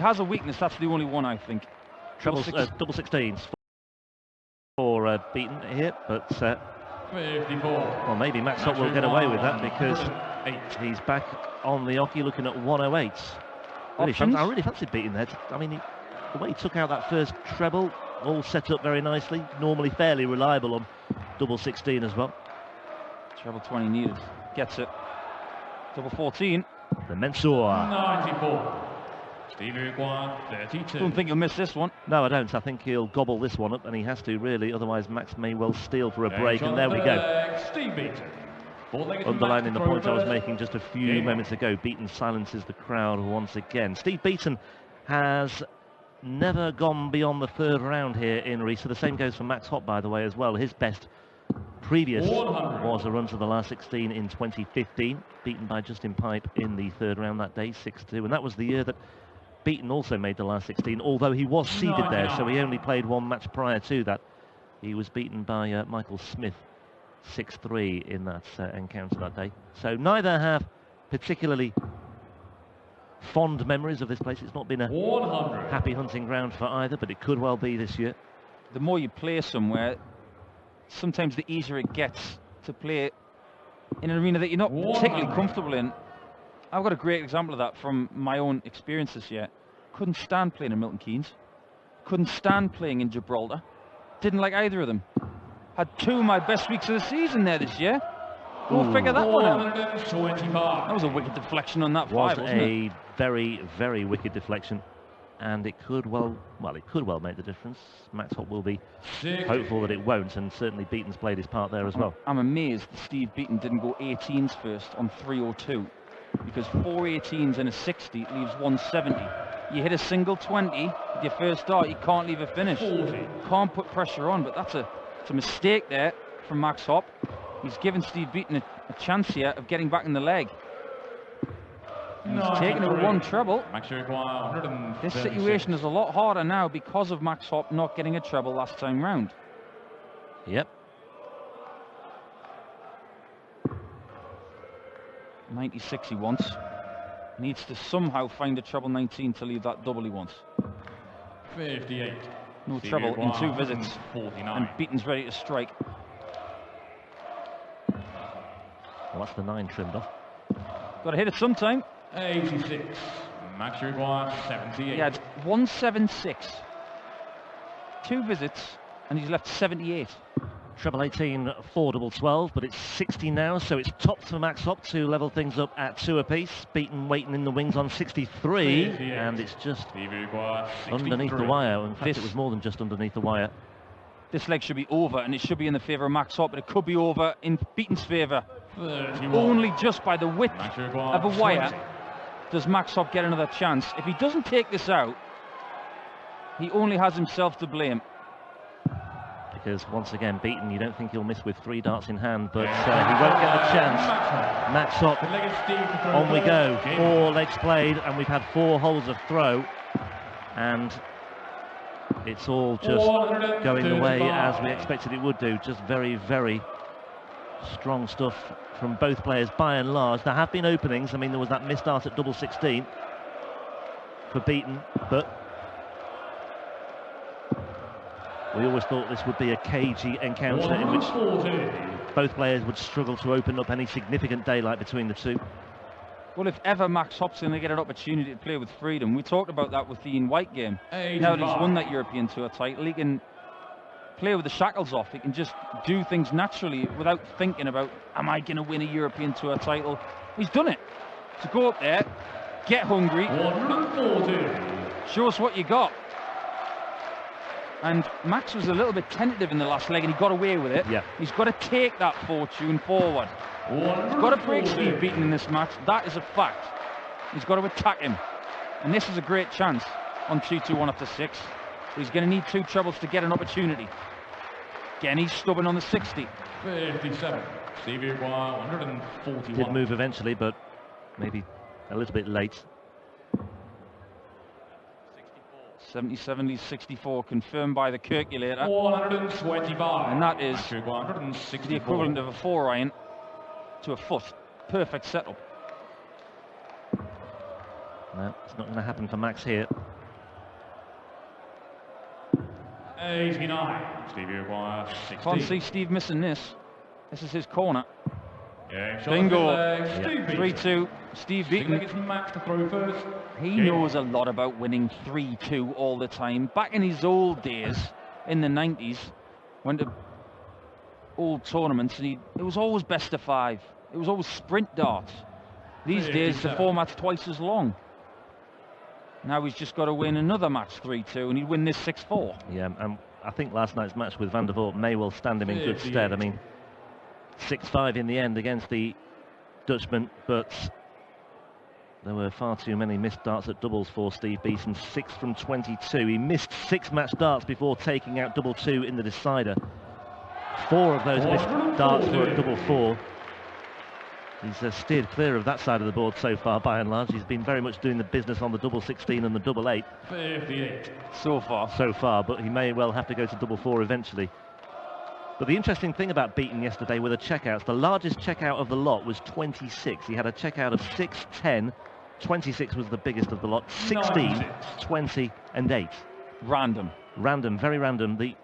has a weakness, that's the only one, I think. Double 16s for Beaton here, but well, maybe Max Hopp will get away with that because he's back on the hockey looking at 108s. I really fancied Beaton there. I mean, the way he took out that first treble, all set up very nicely, normally fairly reliable on double 16 as well. Treble 20 needed, gets it. Double 14. The Mensur. 94. Stevie Guan, 32. Don't think he'll miss this one. No, I don't. I think he'll gobble this one up, and he has to really. Otherwise, Max may well steal for a break. And there we go. Steve Beaton. Underlining the point I was making just a few moments ago. Beaton silences the crowd once again. Steve Beaton has never gone beyond the third round here in Riesa. The same goes for Max Hopp, by the way, as well. His best previous was a run to the last 16 in 2015, beaten by Justin Pipe in the third round that day, 6-2, and that was the year that Beaton also made the last 16, although he was seeded there, so he only played one match prior to that. He was beaten by Michael Smith, 6-3 in that encounter that day. So neither have particularly fond memories of this place. It's not been a happy hunting ground for either, but it could well be this year. The more you play somewhere, sometimes the easier it gets to play in an arena that you're not particularly comfortable in. I've got a great example of that from my own experience this year. Couldn't stand playing in Milton Keynes. Couldn't stand playing in Gibraltar. Didn't like either of them. Had two of my best weeks of the season there this year. Go figure that one out. That was a wicked deflection on that five, wasn't it? A very, very wicked deflection. And it could well make the difference. Max Hopp will be hopeful that it won't, and certainly Beaton's played his part there as well. I'm amazed that Steve Beaton didn't go 18s first on 302, because 4 18s and a 60 leaves 170. You hit a single 20 with your first start, you can't leave a finish. Can't put pressure on, but it's a mistake there from Max Hopp. He's given Steve Beaton a chance here of getting back in the leg. He's taken it with one treble. This situation is a lot harder now because of Max Hopp not getting a treble last time round. Yep. 96 he wants. Needs to somehow find a treble 19 to leave that double he wants. 58. No treble in 2 visits. 49. And Beaton's ready to strike. Well, that's the 9 trimmed off. Got to hit it sometime. 86. Max Riesa, 78. He had 176. 2 visits, and he's left 78. Treble 18 for double 12, but it's 60 now, so it's topped for Max Hopp to level things up at 2 apiece. Beaton waiting in the wings on 63, and it's just underneath the wire. In fact, it was more than just underneath the wire. This leg should be over, and it should be in the favour of Max Hopp, but it could be over in Beaton's favour. Only just by the width of a wire does Max Hopp get another chance. If he doesn't take this out, he only has himself to blame. Because once again, Beaton, you don't think he'll miss with 3 darts in hand, but he won't get the chance. Max Hopp, on we go. 4 legs played, and we've had 4 holes of throw, and it's all just going the way as we expected it would do. Just very, very strong stuff from both players by and large. There have been openings. I mean, there was that missed dart at double 16 for Beaton, but we always thought this would be a cagey encounter in which both players would struggle to open up any significant daylight between the two. Well, if ever Max Hopp's going to get an opportunity to play with freedom, we talked about that with the Ian White game. Now that he's won that European Tour title, he can play with the shackles off. He can just do things naturally without thinking about, am I going to win a European Tour title? He's done it. So go up there, get hungry, show us what you got. And Max was a little bit tentative in the last leg, and he got away with it. Yeah. He's got to take that fortune forward. He's got to break Steve Beaton in this match. That is a fact. He's got to attack him. And this is a great chance on 2-2-1 after 6. But he's going to need 2 trebles to get an opportunity. Again, he's stubborn on the 60. 57. Stevie 141. Did move eventually, but maybe a little bit late. 77 leads 64, confirmed by the calculator. 125. And that is the equivalent of a 4-iron to a foot. Perfect setup. No, it's not going to happen for Max here. 89. Stevie requires 16. Can't see Steve missing this. This is his corner. Yeah, Bingo. Steve Beaton. 3-2. Steve Beaton. It's Max to throw first. He knows a lot about winning 3-2 all the time. Back in his old days, in the 90s, went to old tournaments, and it was always best of 5. It was always sprint darts. These days, the format's twice as long. Now he's just got to win another match 3-2, and he'd win this 6-4. Yeah, and I think last night's match with Van der Voort may well stand him in good stead. I mean, 6-5 in the end against the Dutchman, but there were far too many missed darts at doubles for Steve Beaton. 6 from 22. He missed 6 match darts before taking out double 2 in the decider. 4 of those missed darts were at double 4. He's steered clear of that side of the board so far, by and large. He's been very much doing the business on the double 16 and the double 8. 58. So far, but he may well have to go to double 4 eventually. But the interesting thing about Beaton yesterday were the checkouts. The largest checkout of the lot was 26. He had a checkout of 6, 10. 26 was the biggest of the lot. 16, 20 and 8. Random, very random. The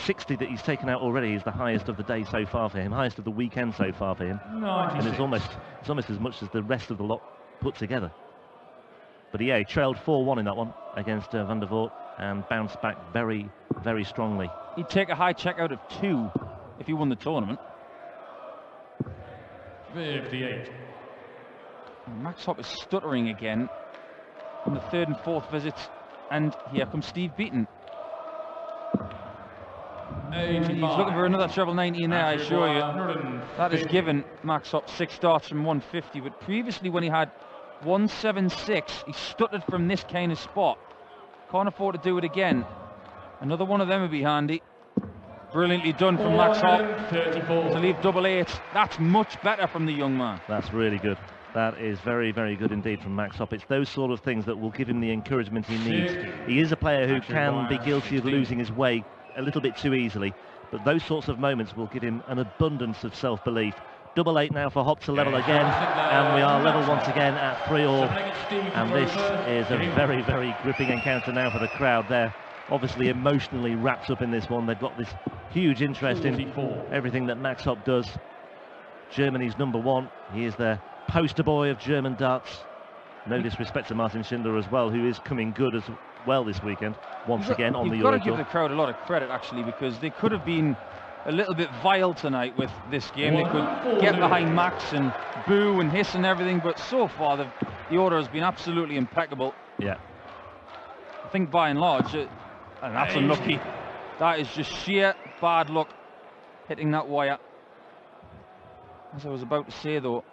60 that he's taken out already is the highest of the day so far for him, highest of the weekend so far for him. 96. And it's almost as much as the rest of the lot put together. But yeah, he trailed 4-1 in that one against Van der Voort and bounced back very, very strongly. He'd take a high checkout of 2 if he won the tournament. 58. Max Hopp is stuttering again on the 3rd and 4th visits, and here comes Steve Beaton. 85. He's looking for another treble 90 in there, I assure you. That has given Max Hopp 6 darts from 150, but previously when he had 176, he stuttered from this kind of spot. Can't afford to do it again. Another one of them would be handy. Brilliantly done from Max Hopp to leave double 8. That's much better from the young man. That's really good. That is very, very good indeed from Max Hopp. It's those sort of things that will give him the encouragement he needs. He is a player who can be guilty of losing his way a little bit too easily, but those sorts of moments will give him an abundance of self-belief. Double 8 now for Hopp to level again, and we are level once again at 3-all. And this is a very, very gripping encounter now for the crowd. They're obviously emotionally wrapped up in this one. They've got this huge interest in everything that Max Hopp does. Germany's #1. He is their poster boy of German darts. No disrespect to Martin Schindler as well, who is coming good as well this weekend, once again on the Euro Tour. You've got to give the crowd a lot of credit, actually, because they could have been a little bit vile tonight with this game. They could get behind Max and boo and hiss and everything, but so far the order has been absolutely impeccable. Yeah. I think by and large, and that's unlucky. That is just sheer bad luck, hitting that wire. As I was about to say, though,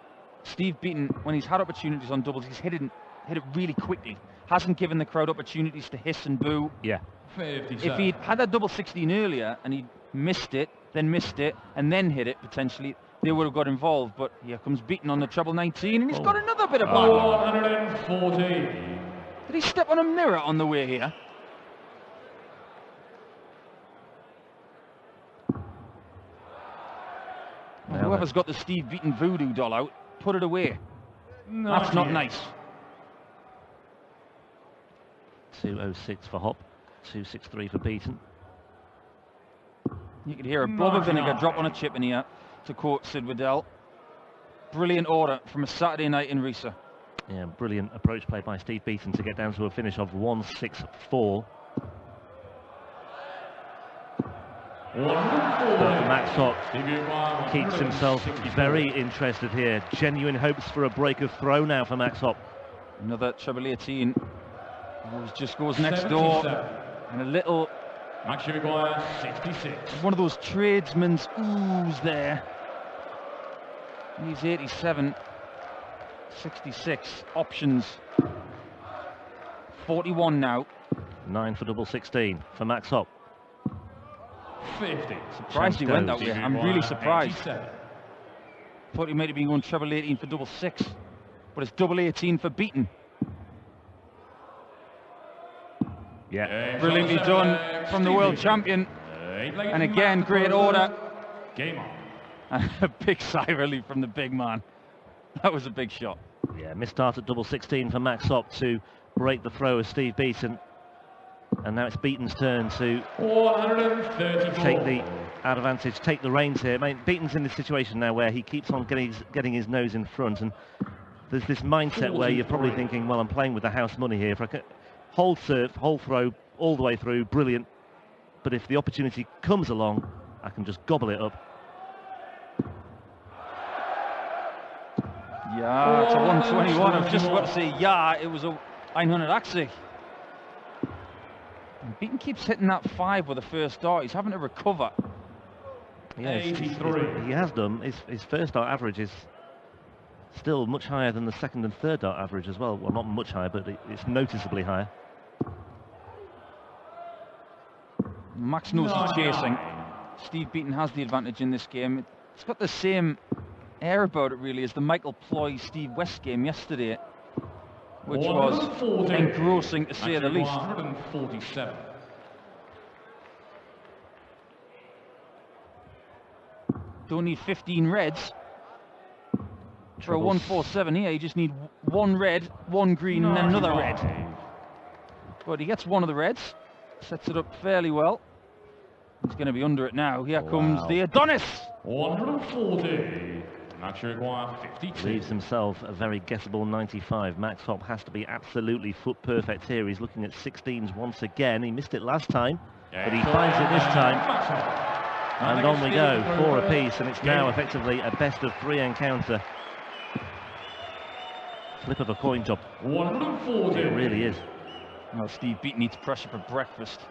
Steve Beaton, when he's had opportunities on doubles, he's hit it really quickly. Hasn't given the crowd opportunities to hiss and boo. Yeah. 57. If he'd had that double 16 earlier and he'd missed it, and then hit it potentially, they would have got involved. But here comes Beaton on the treble 19, and he's got another bit of bad luck. 140. Did he step on a mirror on the way here? Well, whoever's got the Steve Beaton voodoo doll out, put it away. That's not nice. 206 for Hopp, 263 for Beaton. You could hear a blob of vinegar drop on a chip in here, to quote Sid Waddell. Brilliant order from a Saturday night in Riesa. Yeah, brilliant approach play by Steve Beaton to get down to a finish of 164. But Max Hopp keeps himself very interested here. Genuine hopes for a break of throw now for Max Hopp. Another treble 18. Just goes next door. And a little... Max requires 66. One of those tradesmen's oohs there. He's 87. 66. Options. 41 now. 9 for double 16 for Max Hopp. 50. Surprised he went that way. I'm really surprised. 87. Thought he might have been going treble 18 for double 6. But it's double 18 for Beaton. Yeah. Brilliantly done from the world champion. And again, great order. Game on. And a big sigh of relief from the big man. That was a big shot. Yeah, missed start at double 16 for Max Hopp to break the throw of Steve Beaton. And now it's Beaton's turn to 134. take the advantage, take the reins here. I mean, Beaton's in this situation now where he keeps on getting his nose in front, and there's this mindset where you're probably thinking, well, I'm playing with the house money here. If I can hold serve, hold throw, all the way through, brilliant. But if the opportunity comes along, I can just gobble it up. Yeah, it's a 121. I was just about to say, yeah, it was a 180. Beaton keeps hitting that 5 with the first dart. He's having to recover. Yes, 83. he has done. His first dart average is still much higher than the second and third dart average as well. Well, not much higher, but it's noticeably higher. Max knows he's chasing. Steve Beaton has the advantage in this game. It's got the same air about it, really, as the Michael Ploy Steve West game yesterday, which was engrossing to say the least. 147. Don't need 15 reds for a 147 here. You just need 1 red, 1 green, and then another red. But he gets one of the reds, sets it up fairly well. He's going to be under it now. Here comes the Adonis. 140. Max require 52. Leaves himself a very guessable 95. Max Hopp has to be absolutely foot perfect here. He's looking at 16s once again. He missed it last time, but he finds it this time. And on we go, 4 apiece, and it's now effectively a best of 3 encounter. Flip of a coin job. 140. It really is. Well, Steve Beaton needs pressure for breakfast.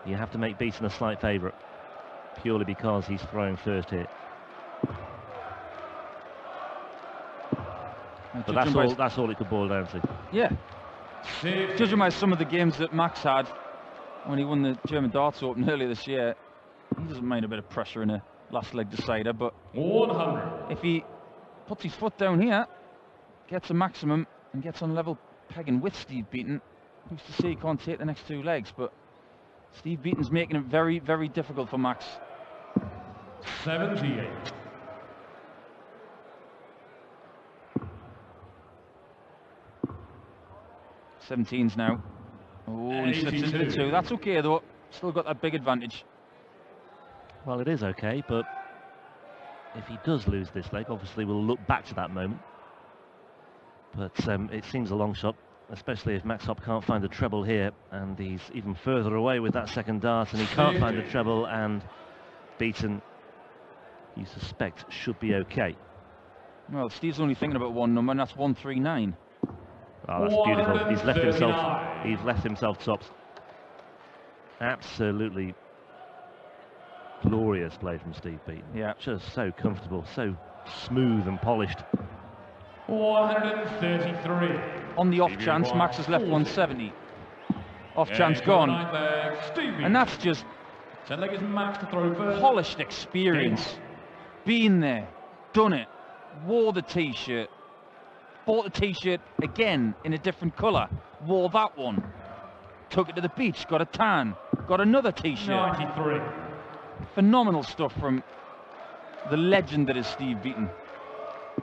You have to make Beaton a slight favourite, purely because he's throwing first here. But that's all it could boil down to. Yeah. Judging by some of the games that Max had when he won the German Darts Open earlier this year, he doesn't mind a bit of pressure in a last leg decider, but 100. if he puts his foot down here, gets a maximum and gets on level pegging with Steve Beaton, who's to say he can't take the next 2 legs, but Steve Beaton's making it very, very difficult for Max. 78. '17s now. Oh, he slips into the 2. That's okay though. Still got that big advantage. Well, it is okay, but if he does lose this leg, obviously we'll look back to that moment. But it seems a long shot, especially if Max Hopp can't find a treble here, and he's even further away with that second dart, and he can't find a treble, and Beaton, you suspect, should be okay. Well, Steve's only thinking about one number, and that's 139. Oh, that's beautiful. He's left himself tops. Absolutely glorious play from Steve Beaton. Yeah. Just so comfortable, so smooth and polished. 133. On the off chance, Max has left 170. Off chance gone. And that's just 10 leg is Max to throw first. polished experience. Been there, done it, wore the t-shirt, bought the t-shirt again in a different colour, wore that one, took it to the beach, got a tan, got another t-shirt. 93. Phenomenal stuff from the legend that is Steve Beaton.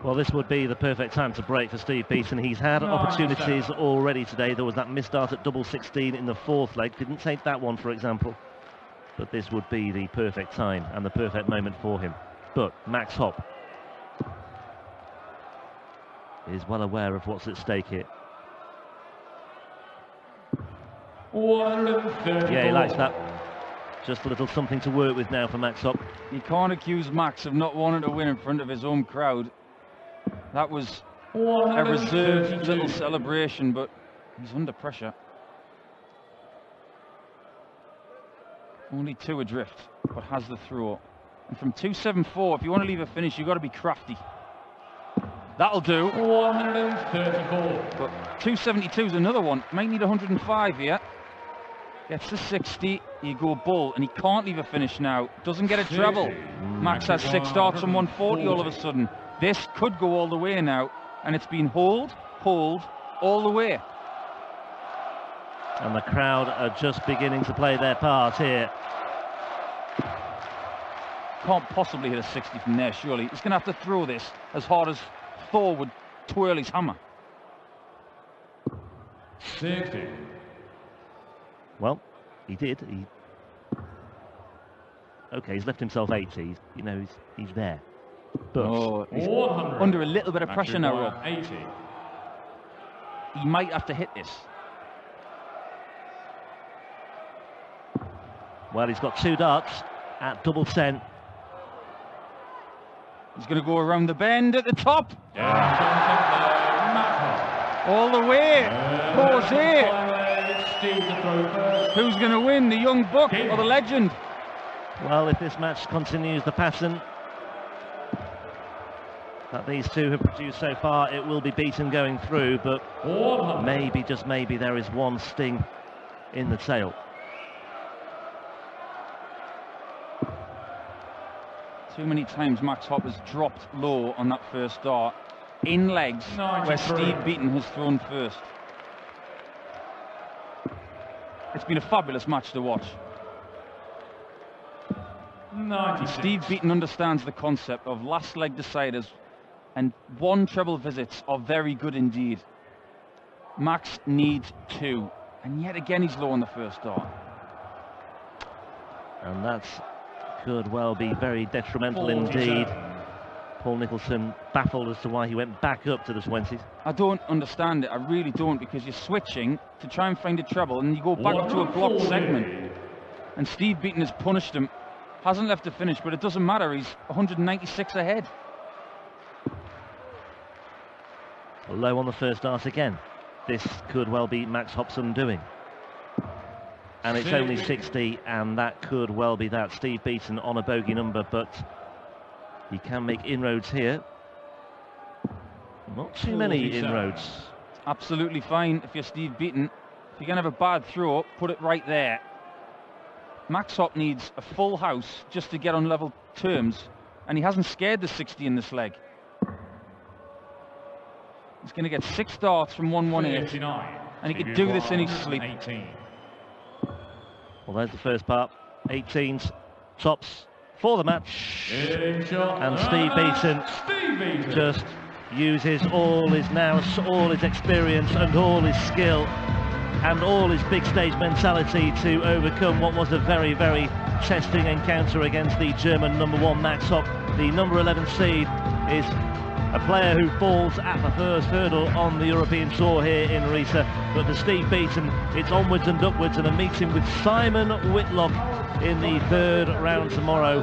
Well, this would be the perfect time to break for Steve Beaton. He's had opportunities already today. There was that missed start at double 16 in the 4th leg. Didn't take that one, for example. But this would be the perfect time and the perfect moment for him. But Max Hopp is well aware of what's at stake here. 134. Yeah, he likes that. Just a little something to work with now for Max Hopp. You can't accuse Max of not wanting to win in front of his home crowd. That was a reserved little celebration, but he's under pressure. Only 2 adrift, but has the throw. And from 274, if you want to leave a finish, you've got to be crafty. That'll do. 134. But 272 is another one. Might need 105 here. Gets to 60, you go bull, and he can't leave a finish now. Doesn't get a treble. Max has 6 starts on 140 all of a sudden. This could go all the way now, and it's been hold, all the way. And the crowd are just beginning to play their part here. Can't possibly hit a 60 from there, surely. He's going to have to throw this as hard as Thor would twirl his hammer. 60. Well, he did. Okay, he's left himself 80. You know, he's there. But he's 100. under a little bit of pressure now, Rob. 80. He might have to hit this. Well, he's got 2 darts at double 10. He's going to go around the bend at the top. Yeah, All the way. Pause here. Steve to throw first. Who's going to win, the young buck or the legend? Well, if this match continues the pattern that these two have produced so far, it will be Beaton going through, but 100. maybe, just maybe, there is one sting in the tail. Too many times Max Hopp has dropped low on that first dart in legs 93. where Steve Beaton has thrown first. It's been a fabulous match to watch. 96. Steve Beaton understands the concept of last leg deciders, and 1 treble visits are very good indeed. Max needs 2, and yet again he's low on the first dart. And that could well be very detrimental 47. indeed. Paul Nicholson baffled as to why he went back up to the 20s. I don't understand it, I really don't, because you're switching to try and find a treble and you go back up to a blocked 140. segment. And Steve Beaton has punished him. Hasn't left to finish, but it doesn't matter, he's 196 ahead. Low on the first dart again. This could well be Max Hopp's undoing. And it's only 60, and that could well be that. Steve Beaton on a bogey number, but he can make inroads here. Not too many 47. inroads. Absolutely fine if you're Steve Beaton. If you're going to have a bad throw, put it right there. Max Hopp needs a full house just to get on level terms, and he hasn't scared the 60 in this leg. He's going to get 6 darts from 118, 39. and he could do this in his sleep. 18. Well, there's the first part. 18s, tops for the match. And Steve Beaton just uses all his nous, all his experience and all his skill and all his big stage mentality to overcome what was a very, very testing encounter against the German #1 Max Hopp. The number 11 seed is a player who falls at the first hurdle on the European Tour here in Riesa. But for Steve Beaton, it's onwards and upwards, and a meeting with Simon Whitlock in the 3rd round tomorrow.